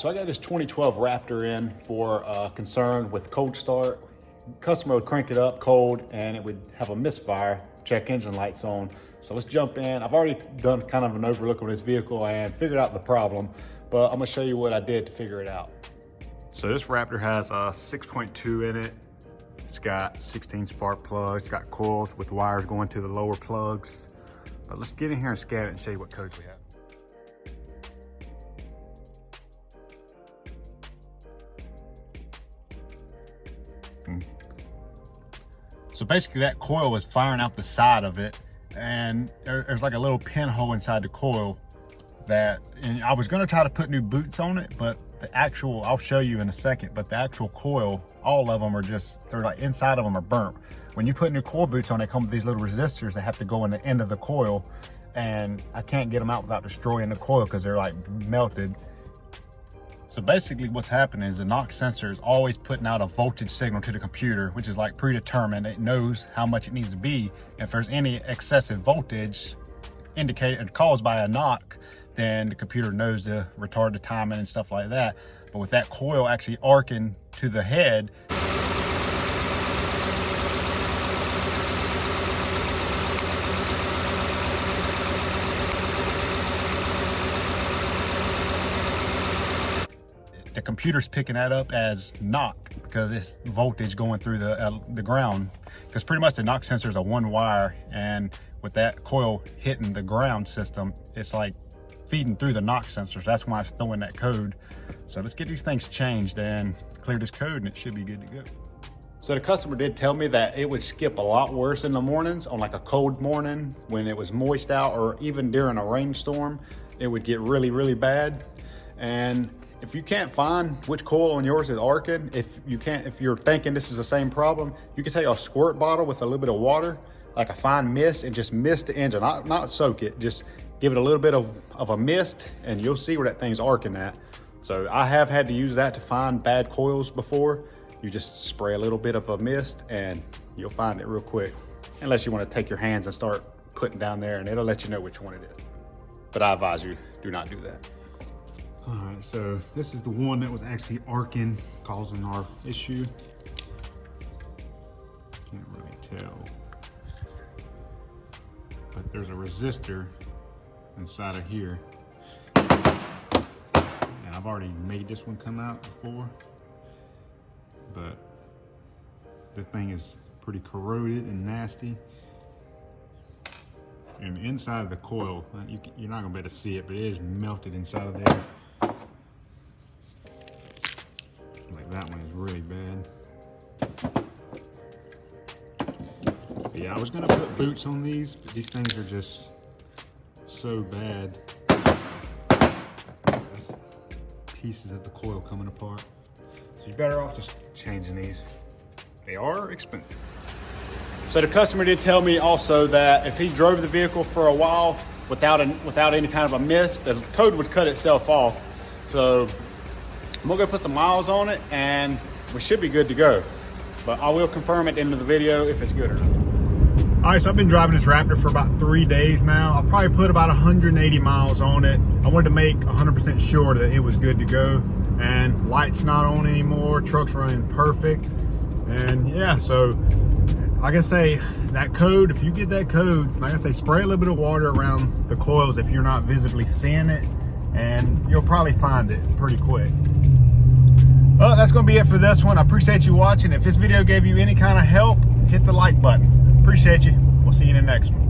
So I got this 2012 Raptor in for concern with cold start. Customer would crank it up cold and it would have a misfire, check engine lights on. So let's jump in. I've already done kind of an overlook on this vehicle and figured out the problem, but I'm gonna show you what I did to figure it out. So this Raptor has a 6.2 in it. It's got 16 spark plugs. It's got coils with wires going to the lower plugs. But let's get in here and scan it and show you what codes we have. So basically that coil was firing out the side of it, and there's like a little pinhole inside the coil and I was gonna try to put new boots on it, but the actual, I'll show you in a second, but the actual coil, all of them are just, they're like inside of them are burnt. When you put new coil boots on, they come with these little resistors that have to go in the end of the coil, and I can't get them out without destroying the coil because they're like melted. So basically what's happening is the knock sensor is always putting out a voltage signal to the computer, which is like predetermined. It knows how much it needs to be. If there's any excessive voltage indicated caused by a knock, then the computer knows to retard the timing and stuff like that. But with that coil actually arcing to the head, the computer's picking that up as knock because it's voltage going through the ground. Because pretty much the knock sensor is a one wire, and with that coil hitting the ground system, it's like feeding through the knock sensors. That's why it's throwing that code. So let's get these things changed and clear this code, and it should be good to go. So the customer did tell me that it would skip a lot worse in the mornings on like a cold morning when it was moist out, or even during a rainstorm, it would get really, really bad. And if you can't find which coil on yours is arcing, if you're thinking this is the same problem, you can take a squirt bottle with a little bit of water, like a fine mist, and just mist the engine, not soak it, just give it a little bit of a mist, and you'll see where that thing's arcing at. So I have had to use that to find bad coils before. You just spray a little bit of a mist and you'll find it real quick. Unless you want to take your hands and start putting down there, and it'll let you know which one it is. But I advise you, do not do that. All right, so this is the one that was actually arcing, causing our issue. Can't really tell. But there's a resistor inside of here. And I've already made this one come out before, but the thing is pretty corroded and nasty. And inside of the coil, you're not gonna be able to see it, but it is melted inside of there. Like that one is really bad. But yeah, I was gonna put boots on these, but these things are just so bad. That's pieces of the coil coming apart. So you're better off just changing these. They are expensive. So the customer did tell me also that if he drove the vehicle for a while without any kind of a mist, the code would cut itself off. So I'm gonna go put some miles on it and we should be good to go. But I will confirm at the end of the video if it's good or not. All right, so I've been driving this Raptor for about 3 days now. I'll probably put about 180 miles on it. I wanted to make 100% sure that it was good to go. And lights not on anymore, truck's running perfect. And yeah, so like I say, that code, if you get that code, like I say, spray a little bit of water around the coils if you're not visibly seeing it, and you'll probably find it pretty quick. Well, that's gonna be it for this one. I appreciate you watching. If this video gave you any kind of help, hit the like button. Appreciate you. We'll see you in the next one.